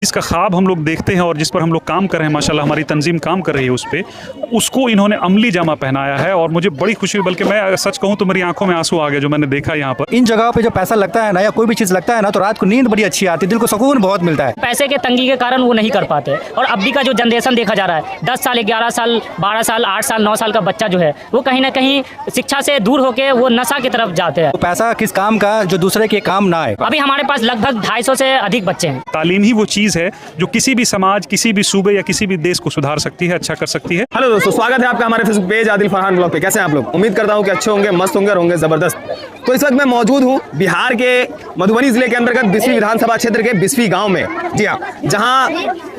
इसका ख्वाब हम लोग देखते हैं और जिस पर हम लोग काम कर रहे हैं, माशाल्लाह हमारी तंजीम काम कर रही है उस पर, उसको इन्होंने अमली जामा पहनाया है और मुझे बड़ी खुशी हुई। बल्कि मैं सच कहूँ तो मेरी आंखों में आंसू आ गए जो मैंने देखा यहाँ पर। इन जगहों पे जो पैसा लगता है ना या कोई भी चीज़ लगता है ना तो रात को नींद बड़ी अच्छी आती है, दिल को सुकून बहुत मिलता है। पैसे के तंगी के कारण वो नहीं कर पाते। और अभी का जो जनरेशन देखा जा रहा है, 10 साल 11 साल 12 साल 8 साल 9 साल का बच्चा जो है वो कहीं ना कहीं शिक्षा से दूर होकर वो नशा की तरफ जाते हैं। तो पैसा किस काम का जो दूसरे के काम ना आए। अभी हमारे पास लगभग 250 से अधिक बच्चे हैं। तालीम ही वो चीज़ है जो किसी भी समाज, किसी भी सूबे या किसी भी देश को सुधार सकती है, अच्छा कर सकती है। हेलो दोस्तों, स्वागत है आपका हमारे Facebook page Adil Farhan blog पे। कैसे हैं आप लोग? उम्मीद करता हूँ कि अच्छे होंगे, मस्त होंगे और होंगे ज़बरदस्त। तो इस वक्त मैं मौजूद हूँ बिहार के मधुबनी जिले के अंतर्गत बिस्फी विधानसभा क्षेत्र के बिस्फी गांव में। जी हाँ, जहाँ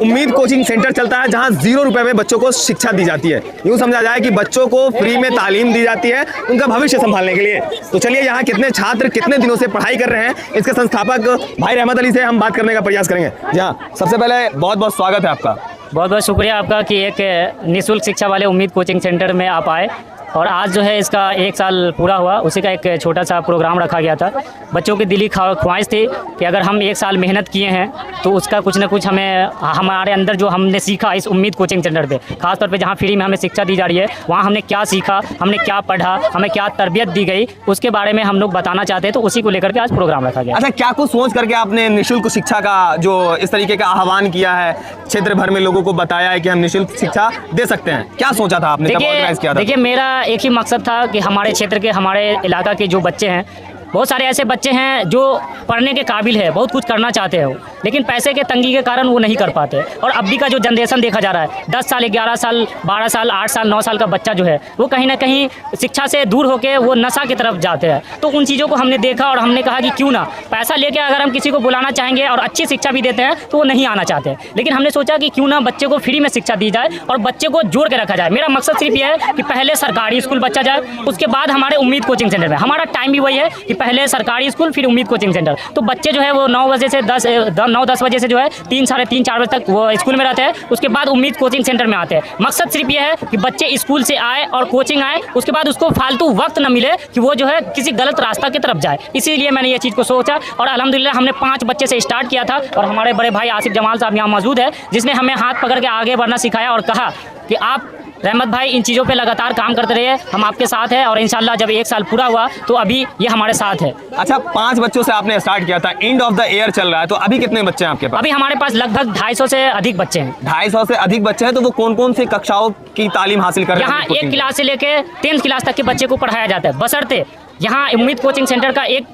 उम्मीद कोचिंग सेंटर चलता है, जहाँ 0 रुपए में बच्चों को शिक्षा दी जाती है। यूँ समझा जाए कि बच्चों को फ्री में तालीम दी जाती है उनका भविष्य संभालने के लिए। तो चलिए यहाँ कितने छात्र कितने दिनों से पढ़ाई कर रहे हैं, इसके संस्थापक भाई रहमत अली से हम बात करने का प्रयास करेंगे। जी हाँ, सबसे पहले बहुत बहुत स्वागत है आपका। बहुत बहुत शुक्रिया आपका कि एक निःशुल्क शिक्षा वाले उम्मीद कोचिंग सेंटर में आप आए। और आज जो है इसका 1 साल पूरा हुआ, उसी का एक छोटा सा प्रोग्राम रखा गया था। बच्चों की दिली ख्वाहिश थी कि अगर हम 1 साल मेहनत किए हैं तो उसका कुछ ना कुछ हमें हमारे अंदर जो हमने सीखा इस उम्मीद कोचिंग सेंटर पे, खासतौर पे जहाँ फ्री में हमें शिक्षा दी जा रही है, वहाँ हमने क्या सीखा, हमने क्या पढ़ा, हमें क्या तरबियत दी गई, उसके बारे में हम लोग बताना चाहते हैं। तो उसी को लेकर के आज प्रोग्राम रखा गया। अच्छा, क्या कुछ सोच करके आपने निःशुल्क शिक्षा का जो इस तरीके का आह्वान किया है, क्षेत्र भर में लोगों को बताया है कि हम निःशुल्क शिक्षा दे सकते हैं? क्या सोचा था आपने, कब ऑर्गेनाइज किया था? देखिए, मेरा एक ही मकसद था कि हमारे क्षेत्र के, हमारे इलाका के जो बच्चे हैं, बहुत सारे ऐसे बच्चे हैं जो पढ़ने के काबिल है, बहुत कुछ करना चाहते हैं, लेकिन पैसे के तंगी के कारण वो नहीं कर पाते। और अभी का जो जनरेशन देखा जा रहा है, 10 साल 11 साल 12 साल 8 साल 9 साल का बच्चा जो है वो कहीं ना कहीं शिक्षा से दूर होकर वो नशा की तरफ जाते हैं। तो उन चीज़ों को हमने देखा और हमने कहा कि क्यों ना पैसा लेके अगर हम किसी को बुलाना चाहेंगे और अच्छी शिक्षा भी देते हैं तो वो नहीं आना चाहते। लेकिन हमने सोचा कि क्यों ना बच्चे को फ्री में शिक्षा दी जाए और बच्चे को जोड़ के रखा जाए। मेरा मकसद सिर्फ ये है कि पहले सरकारी स्कूल बच्चा जाए, उसके बाद हमारे उम्मीद कोचिंग सेंटर में। हमारा टाइम भी वही है कि पहले सरकारी स्कूल फिर उम्मीद कोचिंग सेंटर। तो बच्चे जो है वो 9 बजे से 9-10 बजे से जो है 3 साढ़े 3 4 बजे तक वो स्कूल में रहते हैं। उसके बाद उम्मीद कोचिंग सेंटर में आते हैं। मकसद सिर्फ ये है कि बच्चे स्कूल से आए और कोचिंग आए, उसके बाद उसको फालतू वक्त न मिले कि वो जो है किसी गलत रास्ता की तरफ जाए। इसीलिए मैंने ये चीज़ को सोचा और अल्हम्दुलिल्लाह हमने 5 बच्चे से स्टार्ट किया था। और हमारे बड़े भाई आसिफ जमाल साहब यहाँ मौजूद है, जिसने हमें हाथ पकड़ के आगे बढ़ना सिखाया और कहा कि आप रहमत भाई इन चीज़ों पे लगातार काम करते रहिए, हम आपके साथ हैं। और इंशाल्लाह जब 1 साल पूरा हुआ तो अभी ये हमारे साथ है। अच्छा, 5 बच्चों से आपने स्टार्ट किया था, एंड ऑफ द ईयर चल रहा है, तो अभी कितने बच्चे हैं आपके पास? अभी हमारे पास लगभग 250 से अधिक बच्चे हैं। 250 से अधिक बच्चे हैं। तो वो कौन कौन सी कक्षाओं की तालीम हासिल कर रहे हैं? यहाँ 1 क्लास से लेकर 10th क्लास तक के बच्चे को पढ़ाया जाता है। बशर्ते यहाँ उम्मीद कोचिंग सेंटर का एक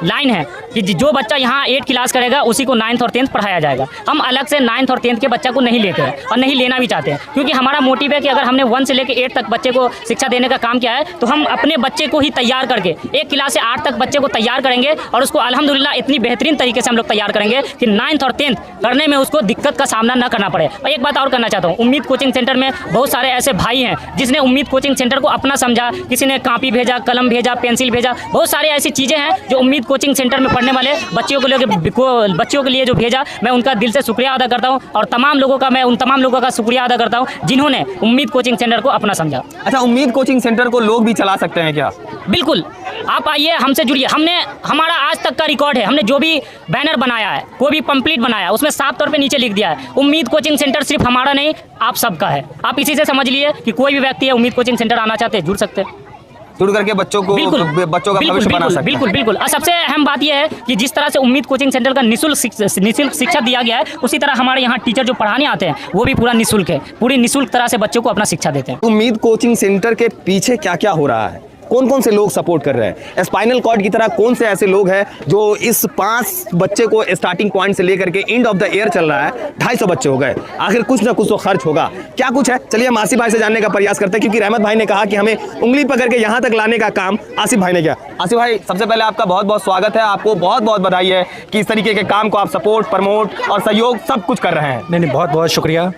लाइन है कि जो बच्चा यहाँ 8 क्लास करेगा उसी को 9th और 10th पढ़ाया जाएगा। हम अलग से 9th और 10th के बच्चा को नहीं लेते हैं और नहीं लेना भी चाहते हैं, क्योंकि हमारा मोटिव है कि अगर हमने 1 से लेकर 8 तक बच्चे को शिक्षा देने का काम किया है तो हम अपने बच्चे को ही तैयार करके 1 क्लास से 8 तक बच्चे को तैयार करेंगे और उसको अल्हम्दुलिल्लाह इतनी बेहतरीन तरीके से हम लोग तैयार करेंगे कि 9th और 10th करने में उसको दिक्कत का सामना न करना पड़े। और एक बात और करना चाहता हूँ, उम्मीद कोचिंग सेंटर में बहुत सारे ऐसे भाई हैं जिसने उम्मीद कोचिंग सेंटर को अपना समझा। किसी ने कापी भेजा, कलम भेजा, पेंसिल भेजा, बहुत सारी ऐसी चीज़ें हैं जो उम्मीद कोचिंग सेंटर में पढ़ने वाले बच्चों के लिए जो भेजा, मैं उनका दिल से शुक्रिया अदा करता हूं। और मैं उन तमाम लोगों का शुक्रिया अदा करता हूं जिन्होंने उम्मीद कोचिंग सेंटर को अपना समझा। अच्छा, उम्मीद कोचिंग सेंटर को लोग भी चला सकते हैं क्या? बिल्कुल, आप आइए, हमसे जुड़िए। हमारा आज तक का रिकॉर्ड है, हमने जो भी बैनर बनाया है, कोई भी पंपलेट बनाया है, उसमें साफ तौर पे नीचे लिख दिया है उम्मीद कोचिंग सेंटर सिर्फ हमारा नहीं, आप सबका है। आप इसी से समझ लिए कि कोई भी व्यक्ति है उम्मीद कोचिंग सेंटर आना चाहते हैं, जुड़ सकते हैं, जुड़ करके बच्चों का भविष्य बना सकते हैं। बिल्कुल। और सबसे अहम बात यह है कि जिस तरह से उम्मीद कोचिंग सेंटर का निःशुल्क शिक्षा दिया गया है, उसी तरह हमारे यहाँ टीचर जो पढ़ाने आते हैं वो भी पूरा निःशुल्क है। पूरी निःशुल्क तरह से बच्चों को अपना शिक्षा देते हैं। उम्मीद कोचिंग सेंटर के पीछे क्या क्या हो रहा है, कौन कौन से लोग सपोर्ट कर रहे हैं? स्पाइनल कॉर्ड की तरह कौन से ऐसे लोग हैं जो इस 5 बच्चे को स्टार्टिंग पॉइंट से लेकर के एंड ऑफ द ईयर चल रहा है, 250 बच्चे हो गए, आखिर कुछ ना कुछ तो खर्च होगा। क्या कुछ है, चलिए हम आसिफ भाई से जानने का प्रयास करते हैं, क्योंकि रहमत भाई ने कहा कि हमें उंगली पकड़ के यहाँ तक लाने का काम आसिफ भाई ने किया। आसिफ भाई, सबसे पहले आपका बहुत बहुत स्वागत है, आपको बहुत बहुत बधाई है कि इस तरीके के काम को आप सपोर्ट, प्रमोट और सहयोग सब कुछ कर रहे हैं। नहीं, बहुत बहुत शुक्रिया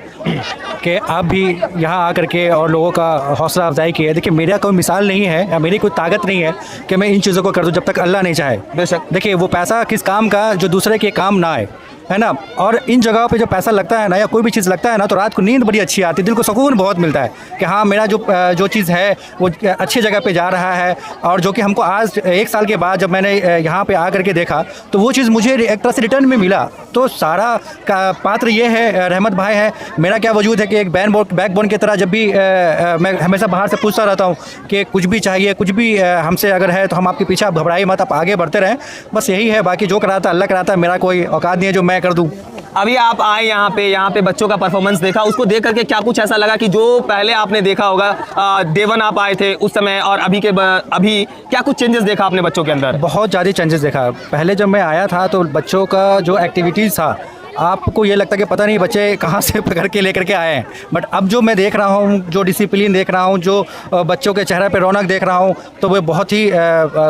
कि आप भी यहाँ आकर के और लोगों का हौसला अफजाई की है। देखिए, मेरा कोई मिसाल नहीं है या मेरी कोई ताकत नहीं है कि मैं इन चीज़ों को कर दूं जब तक अल्लाह नहीं चाहे। बेशक। देखिए, वो पैसा किस काम का जो दूसरे के काम ना आए। है ना। और इन जगहों पे जो पैसा लगता है ना या कोई भी चीज़ लगता है ना तो रात को नींद बड़ी अच्छी आती है, दिल को सुकून बहुत मिलता है कि हाँ मेरा जो चीज़ है वो अच्छी जगह पे जा रहा है। और जो कि हमको आज 1 साल के बाद जब मैंने यहाँ पे आ करके देखा तो वो चीज़ मुझे एक तरह से रिटर्न में मिला। तो सारा का पात्र ये है, रहमत भाई है। मेरा क्या वजूद है कि एक बैकबोन की तरह जब भी मैं हमेशा बाहर से पूछता रहता हूँ कि कुछ भी चाहिए, कुछ भी हमसे अगर है तो हम आपके पीछे, आप घबराइए मत, आप आगे बढ़ते रहें, बस यही है। बाकी जो कराता अल्लाह कराता है, मेरा कोई औकात नहीं है जो मैं कर दूँ। अभी आप आए यहाँ पे बच्चों का परफॉर्मेंस देखा, उसको देख करके क्या कुछ ऐसा लगा कि जो पहले आपने देखा होगा डे 1 आप आए थे उस समय और अभी क्या कुछ चेंजेस देखा आपने बच्चों के अंदर? बहुत ज़्यादा चेंजेस देखा। पहले जब मैं आया था तो बच्चों का जो एक्टिविटीज़ था आपको ये लगता कि पता नहीं बच्चे कहाँ से पकड़ के लेकर के आए हैं, बट अब जो मैं देख रहा हूँ, जो डिसिप्लिन देख रहा हूँ, जो बच्चों के चेहरे पे रौनक देख रहा हूँ, तो मैं बहुत ही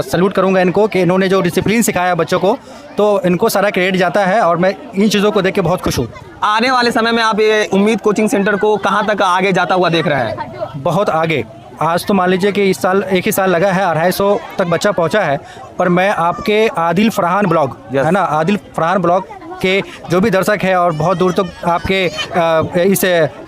सल्यूट करूँगा इनको कि इन्होंने जो डिसिप्लिन सिखाया बच्चों को, तो इनको सारा क्रेडिट जाता है और मैं इन चीज़ों को देख के बहुत खुश हूँ। आने वाले समय में आप ये उम्मीद कोचिंग सेंटर को कहाँ तक आगे जाता हुआ देख रहे हैं? बहुत आगे। आज तो मान लीजिए कि इस साल 1 ही साल लगा है, 250 तक बच्चा पहुंचा है, पर मैं आपके आदिल फरहान ब्लॉग है ना, आदिल फरहान ब्लॉग के जो भी दर्शक है और बहुत दूर तक आपके इस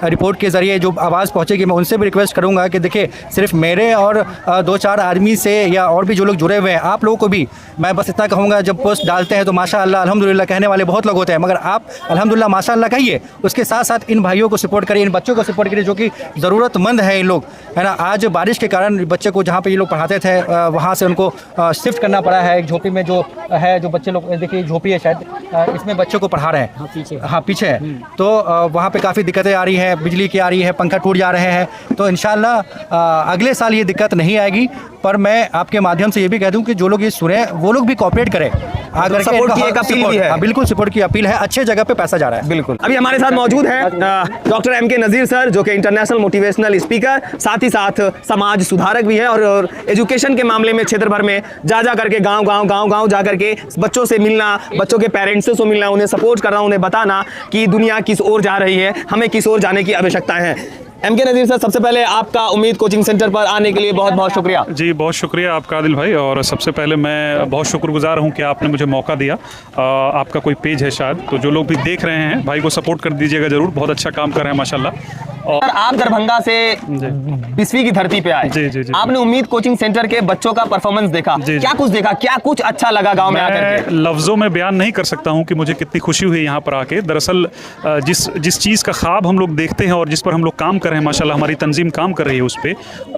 रिपोर्ट के ज़रिए जो आवाज़ पहुंचेगी, मैं उनसे भी रिक्वेस्ट करूंगा कि देखिए सिर्फ मेरे और 2-4 आदमी से या और भी जो लोग जुड़े हुए हैं, आप लोगों को भी मैं बस इतना कहूँगा, जब पोस्ट डालते हैं तो माशाअल्लाह अल्हम्दुलिल्लाह कहने वाले बहुत लोग होते हैं, मगर आप अल्हम्दुलिल्लाह माशाअल्लाह कहिए, उसके साथ साथ इन भाइयों को सपोर्ट करिए, इन बच्चों को सपोर्ट करिए जो कि ज़रूरतमंद है इन लोग, है ना। आज बारिश के कारण बच्चे को जहाँ पे ये लोग पढ़ाते थे वहाँ से उनको शिफ्ट करना पड़ा है। एक झोपड़ी में जो है, जो बच्चे लोग, देखिए झोपड़ी है शायद, इसमें बच्चों को पढ़ा रहे हैं, हाँ पीछे है, तो वहाँ पे काफ़ी दिक्कतें आ रही हैं, बिजली की आ रही है, पंखा टूट जा रहे हैं। तो इंशाल्लाह अगले साल ये दिक्कत नहीं आएगी, पर मैं आपके माध्यम से ये भी कह दूं कि जो लोग ये सुने वो लोग भी कोऑपरेट करें। अगर सपोर्ट की एक अपील भी है। हाँ, बिल्कुल सपोर्ट की अपील है, अच्छे जगह पे पैसा जा रहा है। बिल्कुल। अभी हमारे साथ मौजूद है डॉक्टर MK नज़ीर सर, जो कि इंटरनेशनल मोटिवेशनल स्पीकर, साथ ही साथ समाज सुधारक भी है और एजुकेशन के मामले में क्षेत्र भर में जा करके गांव जा करके बच्चों से मिलना, बच्चों के पेरेंट्स से मिलना, उन्हें सपोर्ट करना, उन्हें बताना कि दुनिया किस ओर जा रही है, हमें किस ओर जाने की आवश्यकता है। MK नज़ीर सर, सबसे पहले आपका उम्मीद कोचिंग सेंटर पर आने के लिए बहुत बहुत शुक्रिया। जी, बहुत शुक्रिया आपका आदिल भाई, और सबसे पहले मैं बहुत शुक्रगुजार हूँ कि आपने मुझे मौका दिया। आपका कोई पेज है शायद, तो जो लोग भी देख रहे हैं भाई को सपोर्ट कर दीजिएगा ज़रूर, बहुत अच्छा काम कर रहे हैं माशाल्लाह। और आप दरभंगा से 20वीं की धरती पे आए, जी। आपने उम्मीद कोचिंग सेंटर के बच्चों का परफॉर्मेंस देखा, क्या कुछ देखा, क्या कुछ अच्छा लगा गांव में आकर के? लफ्ज़ों में बयान नहीं कर सकता हूं कि मुझे कितनी खुशी हुई यहाँ पर आके। दरअसल जिस चीज़ का ख्वाब हम लोग देखते हैं और जिस पर हम लोग काम कर रहे हैं, माशाल्लाह हमारी तंजीम काम कर रही है उस पर,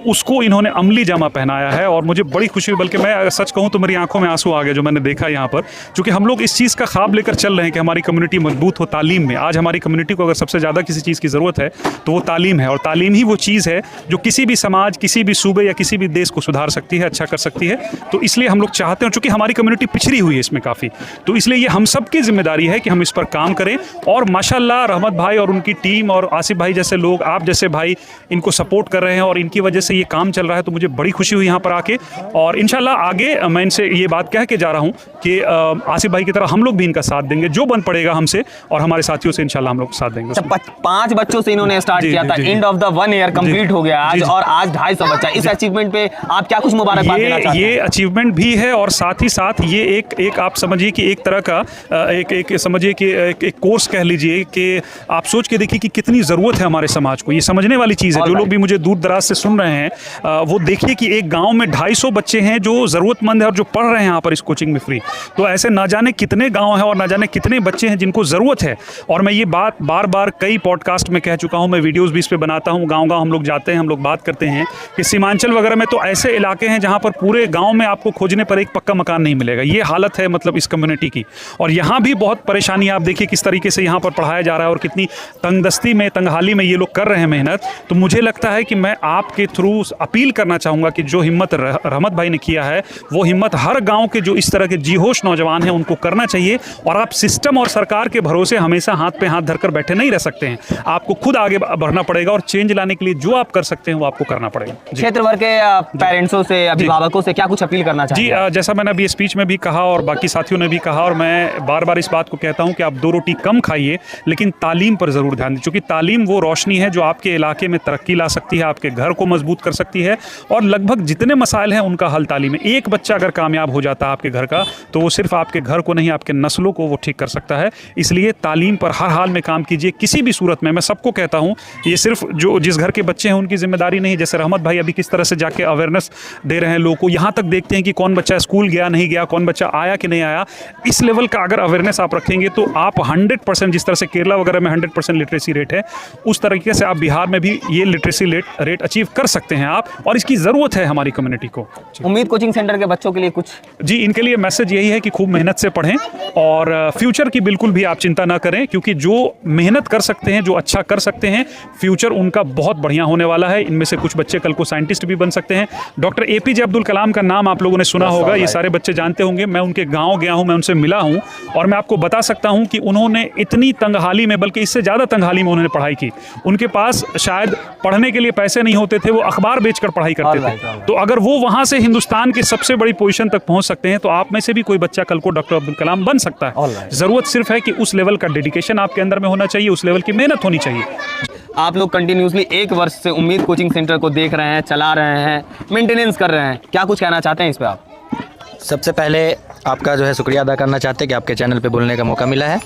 उसको इन्होंने अमली जामा पहनाया है और मुझे बड़ी खुशी हुई। बल्कि मैं सच कहूँ तो मेरी आंखों में आंसू आ गए जो मैंने देखा यहाँ पर, क्योंकि हम लोग इस चीज़ का ख्वाब लेकर चल रहे हैं कि हमारी कम्युनिटी मजबूत हो तालीम में। आज हमारी कम्युनिटी को अगर सबसे ज़्यादा किसी चीज़ की ज़रूरत है तो वो तालीम है, और तालीम ही वो चीज़ है जो किसी भी समाज, किसी भी सूबे या किसी भी देश को सुधार सकती है, अच्छा कर सकती है। तो इसलिए हम लोग चाहते हैं, चूँकि हमारी कम्युनिटी पिछड़ी हुई है इसमें काफ़ी, तो इसलिए ये हम सब की जिम्मेदारी है कि हम इस पर काम करें। और माशाल्लाह रहमत भाई और उनकी टीम और आसिफ भाई जैसे लोग, आप जैसे भाई इनको सपोर्ट कर रहे हैं और इनकी वजह से ये काम चल रहा है, तो मुझे बड़ी खुशी हुई यहाँ पर आके। और इंशाल्लाह आगे मैं इनसे ये बात कह के जा रहा हूँ कि आसिफ भाई की तरह हम लोग भी इनका साथ देंगे, जो बन पड़ेगा हमसे, और हमारे साथियों से इंशाल्लाह हम लोग साथ देंगे। 5 बच्चों से इन्होंने स्टार्ट किया था, end of the 1 year complete हो गया आज, और आज 250 बच्चा। इस अचीवमेंट पे आप क्या कुछ मुबारकबाद देना चाहते हैं? ये अचीवमेंट भी है, और साथ ही साथ ये एक आप समझिए कि एक तरह का एक समझिए कि एक कोर्स कह लीजिए कि आप सोच के देखिए कि कितनी ज़रूरत है हमारे समाज को। ये समझने वाली चीज़ है। जो लोग भी मुझे दूर दराज से सुन रहे हैं वो देखिए कि एक गांव में 250 बच्चे हैं जो ज़रूरतमंद है और जो पढ़ रहे हैं यहाँ पर इस कोचिंग में फ्री। तो ऐसे ना जाने कितने गाँव हैं और ना जाने कितने बच्चे हैं जिनको ज़रूरत है। और मैं ये बात बार बार कई पॉडकास्ट में कह चुका हूँ, मैं वीडियोज़ भी इस पर बनाता हूँ। गाँव हम लोग जाते हैं, हम लोग बात करते हैं कि सीमांचल वगैरह में तो ऐसे इलाके हैं जहाँ पर पूरे गाँव में आपको खोजने पर एक पक्का मकान नहीं मिलेगा। ये हालत है मतलब इस कम्युनिटी की। और यहाँ भी बहुत परेशानी, आप देखिए किस तरीके से यहाँ पर पढ़ाया जा रहा है और कितनी तंगदस्ती में, तंगहाली में ये लोग कर रहे हैं मेहनत। तो मुझे लगता है कि मैं आपके थ्रू अपील करना चाहूँगा कि जो हिम्मत रहमत भाई ने किया है, वो हिम्मत हर गाँव के जो इस तरह के जीहोश नौजवान हैं उनको करना चाहिए। और आप सिस्टम और सरकार के भरोसे हमेशा हाथ पे हाथ धरकर बैठे नहीं रह सकते हैं, आपको खुद आगे बढ़ना पड़ेगा और चेंज लाने के लिए जो आप कर सकते हैं वो आपको करना पड़ेगा। क्षेत्र भर के पेरेंट्सों से, अभिभावकों से क्या कुछ अपील करना जी, चाहिए? जैसा मैंने अभी स्पीच में भी कहा और बाकी साथियों ने भी कहा, और मैं बार बार इस बात को कहता हूं कि आप 2 रोटी कम खाइए, लेकिन तालीम पर ज़रूर ध्यान दें, क्योंकि तालीम वो रोशनी है जो आपके इलाके में तरक्की ला सकती है, आपके घर को मजबूत कर सकती है, और लगभग जितने मसाइल हैं उनका हल तालीम है। एक बच्चा अगर कामयाब हो जाता है आपके घर का, तो वो सिर्फ आपके घर को नहीं, आपके नस्लों को वो ठीक कर सकता है। इसलिए तालीम पर हर हाल में काम कीजिए, किसी भी सूरत में। मैं सबको कहता हूँ, ये सिर्फ जो जिस घर के बच्चे हैं उनकी जिम्मेदारी नहीं, जैसे रहमत भाई अभी किस तरह से जाके अवेयरनेस दे रहे हैं लोगों को, यहाँ तक देखते हैं कि कौन बच्चा स्कूल गया नहीं गया, कौन बच्चा आया कि नहीं आया। इस लेवल का अगर अवेयरनेस आप रखेंगे तो आप 100%, जिस तरह से केरला वगैरह में 100% लिटरेसी रेट है, उस तरीके से आप बिहार में भी ये लिटरेसी रेट अचीव कर सकते हैं आप, और इसकी ज़रूरत है हमारी कम्युनिटी को। उम्मीद कोचिंग सेंटर के बच्चों के लिए कुछ? जी, इनके लिए मैसेज यही है कि खूब मेहनत से पढ़ें, और फ्यूचर की बिल्कुल भी आप चिंता ना करें, क्योंकि जो मेहनत कर सकते हैं, जो अच्छा कर सकते हैं, फ्यूचर उनका बहुत बढ़िया होने वाला है। इनमें से कुछ बच्चे कल को साइंटिस्ट भी बन सकते हैं। डॉक्टर APJ अब्दुल कलाम का नाम आप लोगों ने सुना होगा, ये सारे बच्चे जानते होंगे। मैं उनके गांव गया हूं, मैं उनसे मिला हूं, और मैं आपको बता सकता हूं कि उन्होंने इतनी तंगहाली में, बल्कि इससे ज़्यादा तंगहाली में उन्होंने पढ़ाई की। उनके पास शायद पढ़ने के लिए पैसे नहीं होते थे, वो अखबार बेचकर पढ़ाई करते थे। तो अगर वो वहाँ से हिंदुस्तान की सबसे बड़ी पोजीशन तक पहुँच सकते हैं, तो आप में से भी कोई बच्चा कल को डॉक्टर अब्दुल कलाम बन सकता है। ज़रूरत सिर्फ है कि उस लेवल का डेडिकेशन आपके अंदर में होना चाहिए, उस लेवल की मेहनत होनी चाहिए। आप लोग कंटिन्यूसली 1 वर्ष से उम्मीद कोचिंग सेंटर को देख रहे हैं, चला रहे हैं, मेंटेनेंस कर रहे हैं, क्या कुछ कहना चाहते हैं इस पे आप? सबसे पहले आपका जो है शुक्रिया अदा करना चाहते हैं कि आपके चैनल पे बोलने का मौका मिला है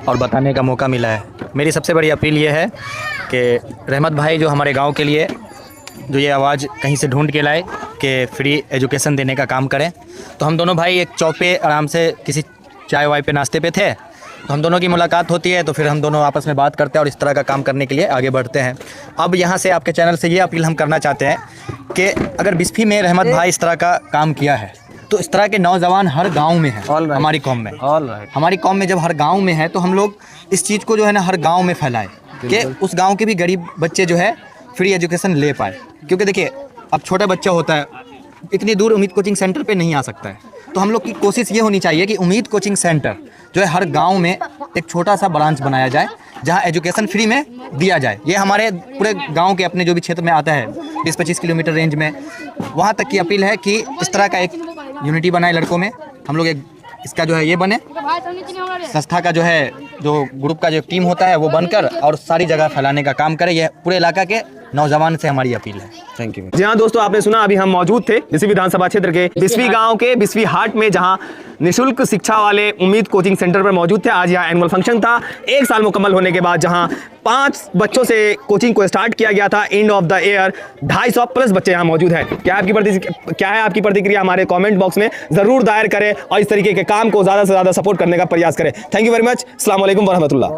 और बताने का मौका मिला है। मेरी सबसे बड़ी अपील ये है कि रहमत भाई जो हमारे गांव के लिए जो ये आवाज़ कहीं से ढूंढ के लाए कि फ्री एजुकेशन देने का काम करें, तो हम दोनों भाई एक चौक पे आराम से किसी चाय वाय पे नाश्ते पे थे, तो हम दोनों की मुलाकात होती है, तो फिर हम दोनों आपस में बात करते हैं और इस तरह का काम करने के लिए आगे बढ़ते हैं। अब यहाँ से आपके चैनल से ये अपील हम करना चाहते हैं कि अगर बिस्फी में रहमत भाई इस तरह का काम किया है, तो इस तरह के नौजवान हर गांव में हैं। हमारी कौम में हमारी कौम में जब हर गांव में है, तो हम लोग इस चीज़ को जो है ना हर गांव में फैलाएं कि उस गांव के भी गरीब बच्चे जो है फ्री एजुकेशन ले पाए। क्योंकि देखिए, अब छोटा बच्चा होता है, इतनी दूर उम्मीद कोचिंग सेंटर पे नहीं आ सकता है, तो हम लोग की कोशिश ये होनी चाहिए कि उम्मीद कोचिंग सेंटर जो है हर गांव में एक छोटा सा ब्रांच बनाया जाए, जहां एजुकेशन फ्री में दिया जाए। ये हमारे पूरे गांव के अपने जो भी क्षेत्र में आता है 20-25 किलोमीटर रेंज में, वहां तक की अपील है कि इस तरह का एक यूनिटी बनाए लड़कों में। हम लोग एक इसका जो है ये बने, संस्था का जो है जो ग्रुप का जो टीम होता है वो बनकर और सारी जगह फैलाने का काम करे। ये पूरे इलाका के नौजवान से हमारी अपील है। Thank you. जी हाँ दोस्तों, आपने सुना, अभी हम मौजूद थे बिस्फी विधानसभा क्षेत्र के बिस्फी गांव के बिस्फी हाट में, जहां निःशुल्क शिक्षा वाले उम्मीद कोचिंग सेंटर पर मौजूद थे। आज यहाँ एनुअल फंक्शन था, 1 साल मुकम्मल होने के बाद, जहां 5 बच्चों से कोचिंग को स्टार्ट किया गया था। एंड ऑफ द ईयर 250+ बच्चे यहाँ मौजूद हैं। क्या है आपकी प्रतिक्रिया हमारे कमेंट बॉक्स में ज़रूर दायर करें और इस तरीके के काम को ज़्यादा से ज़्यादा सपोर्ट करने का प्रयास करें। Thank you very much. अस्सलाम वालेकुम वरहमतुल्लाह।